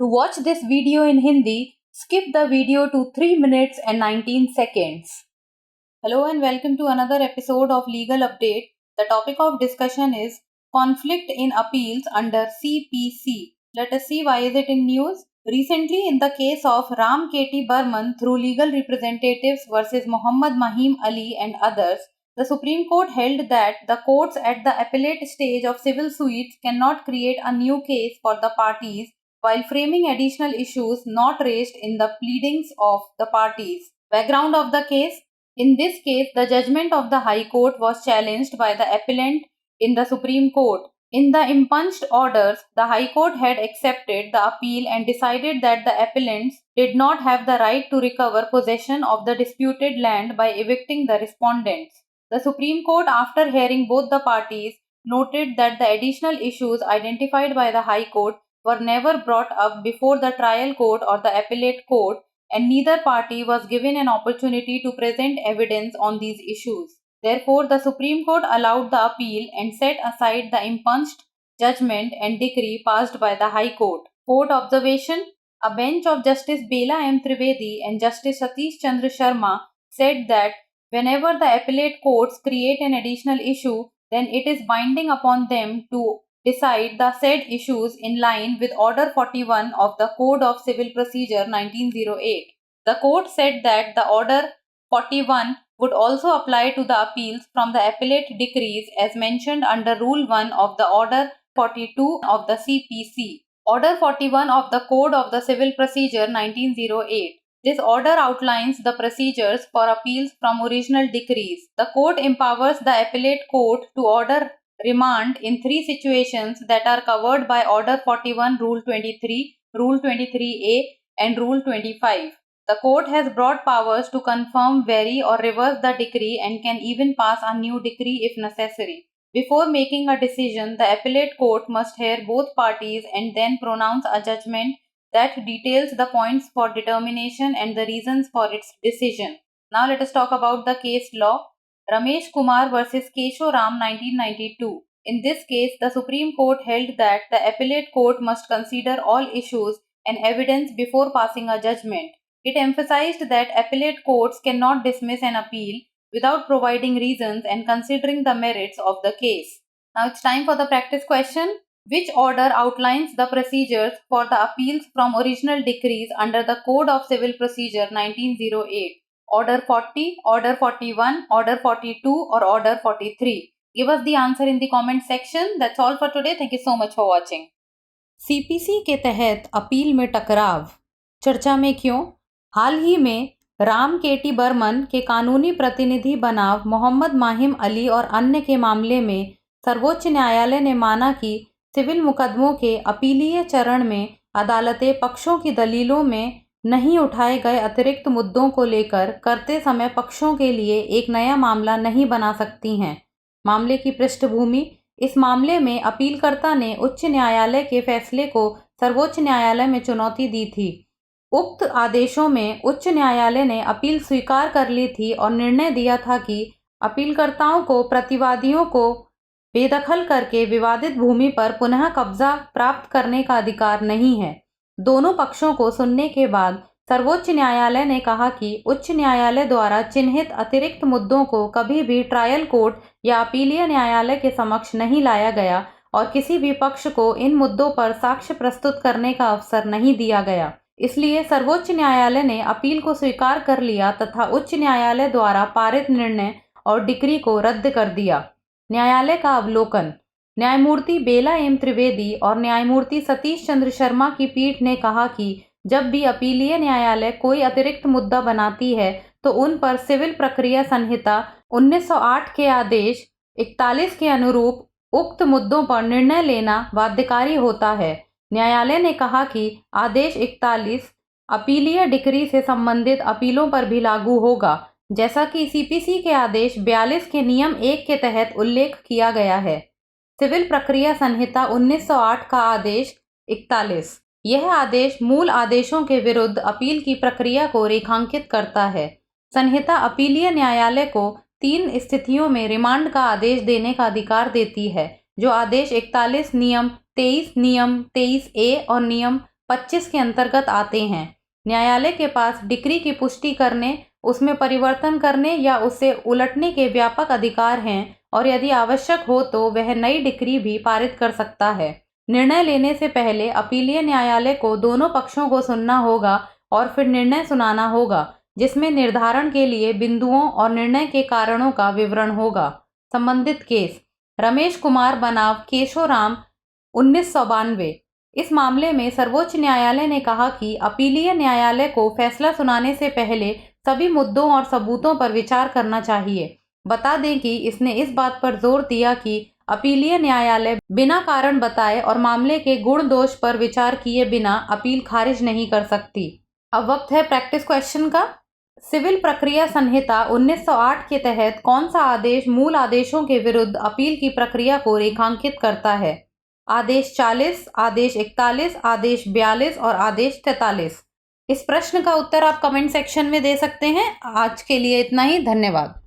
To watch this video in Hindi, skip the video to 3 minutes and 19 seconds. Hello and welcome to another episode of Legal Update. The topic of discussion is conflict in appeals under CPC. Let us see why is it in news. Recently, in the case of Ram K.T. Burman through legal representatives versus Muhammad Mahim Ali and others, the Supreme Court held that the courts at the appellate stage of civil suits cannot create a new case for the parties while framing additional issues not raised in the pleadings of the parties. Background of the case. In this case, the judgment of the High Court was challenged by the appellant in the Supreme Court. In the impunged orders, the High Court had accepted the appeal and decided that the appellants did not have the right to recover possession of the disputed land by evicting the respondents. The Supreme Court, after hearing both the parties, noted that the additional issues identified by the High Court were never brought up before the trial court or the appellate court, and neither party was given an opportunity to present evidence on these issues. Therefore, the Supreme Court allowed the appeal and set aside the impunged judgment and decree passed by the High Court. Court observation. A bench of Justice Bela M. Trivedi and Justice Satish Chandra Sharma said that whenever the appellate courts create an additional issue, then it is binding upon them to decide the said issues in line with Order 41 of the Code of Civil Procedure 1908. The court said that the Order 41 would also apply to the appeals from the appellate decrees as mentioned under Rule 1 of the Order 42 of the CPC. Order 41 of the Code of the Civil Procedure 1908. This order outlines the procedures for appeals from original decrees. The court empowers the appellate court to order remand in 3 situations that are covered by Order 41, Rule 23, Rule 23A and Rule 25. The court has broad powers to confirm, vary or reverse the decree and can even pass a new decree if necessary. Before making a decision, the appellate court must hear both parties and then pronounce a judgment that details the points for determination and the reasons for its decision. Now let us talk about the case law. Ramesh Kumar versus Kesho Ram 1992. In this case, the Supreme Court held that the appellate court must consider all issues and evidence before passing a judgment. It emphasized that appellate courts cannot dismiss an appeal without providing reasons and considering the merits of the case. Now it's time for the practice question. Which order outlines the procedures for the appeals from original decrees under the Code of Civil Procedure 1908? Order 40, Order 41, Order 42 or Order 43? Give us the answer in the comment section. That's all for today. Thank you so much for watching. CPC के तहत appeal में टकराव, चर्चा में क्यों? हाल ही में राम केटी बर्मन के कानूनी प्रतिनिधि बनाम मोहम्मद माहिम अली और अन्य के मामले में सर्वोच्च न्यायालय ने माना कि सिविल मुकदमों के अपीलीय चरण में अदालतें पक्षों की दलीलों में नहीं उठाए गए अतिरिक्त मुद्दों को लेकर करते समय पक्षों के लिए एक नया मामला नहीं बना सकती हैं। मामले की पृष्ठभूमि। इस मामले में अपीलकर्ता ने उच्च न्यायालय के फैसले को सर्वोच्च न्यायालय में चुनौती दी थी। उक्त आदेशों में उच्च न्यायालय ने अपील स्वीकार कर ली थी और निर्णय दिया था कि अपीलकर्ताओं को प्रतिवादियों को बेदखल करके विवादित भूमि पर पुनः कब्जा प्राप्त करने का अधिकार नहीं है। दोनों पक्षों को सुनने के बाद सर्वोच्च न्यायालय ने कहा कि उच्च न्यायालय द्वारा चिन्हित अतिरिक्त मुद्दों को कभी भी ट्रायल कोर्ट या अपीलीय न्यायालय के समक्ष नहीं लाया गया और किसी भी पक्ष को इन मुद्दों पर साक्ष्य प्रस्तुत करने का अवसर नहीं दिया गया। इसलिए सर्वोच्च न्यायालय ने अपील को स्वीकार कर लिया तथा उच्च न्यायालय द्वारा पारित निर्णय और डिक्री को रद्द कर दिया। न्यायालय का अवलोकन। न्यायमूर्ति बेला एम त्रिवेदी और न्यायमूर्ति सतीश चंद्र शर्मा की पीठ ने कहा कि जब भी अपीलीय न्यायालय कोई अतिरिक्त मुद्दा बनाती है तो उन पर सिविल प्रक्रिया संहिता 1908 के आदेश 41 के अनुरूप उक्त मुद्दों पर निर्णय लेना बाध्यकारी होता है। न्यायालय ने कहा कि आदेश 41 अपीलीय डिक्री से संबंधित अपीलों पर भी लागू होगा, जैसा कि सीपीसी के आदेश 42 के नियम 1 के तहत उल्लेख किया गया है। सिविल प्रक्रिया संहिता 1908 का आदेश 41। यह आदेश मूल आदेशों के विरुद्ध अपील की प्रक्रिया को रेखांकित करता है। संहिता अपीलीय न्यायालय को 3 स्थितियों में रिमांड का आदेश देने का अधिकार देती है, जो आदेश 41 नियम 23 नियम 23A और नियम 25 के अंतर्गत आते हैं। न्यायालय के पास डिक्री की पुष्टि करने, उसमें परिवर्तन करने या उसे उलटने के व्यापक अधिकार हैं और यदि आवश्यक हो तो वह नई डिक्री भी पारित कर सकता है। निर्णय लेने से पहले अपीलीय न्यायालय को दोनों पक्षों को सुनना होगा और फिर निर्णय सुनाना होगा, जिसमें निर्धारण के लिए बिंदुओं और निर्णय के कारणों का विवरण होगा। संबंधित केस रमेश कुमार बनाम केशोराम 1992। इस मामले में सर्वोच्च न्यायालय ने कहा कि अपीलीय न्यायालय को फैसला सुनाने से पहले सभी मुद्दों और सबूतों पर विचार करना चाहिए। बता दें कि इसने इस बात पर जोर दिया कि अपीलीय न्यायालय बिना कारण बताए और मामले के गुण दोष पर विचार किए बिना अपील खारिज नहीं कर सकती। अब वक्त है प्रैक्टिस क्वेश्चन का। सिविल प्रक्रिया संहिता 1908 के तहत कौन सा आदेश मूल आदेशों के विरुद्ध अपील की प्रक्रिया को रेखांकित करता है? आदेश 40, आदेश 41, आदेश 42 और आदेश 43। इस प्रश्न का उत्तर आप कमेंट सेक्शन में दे सकते हैं। आज के लिए इतना ही, धन्यवाद।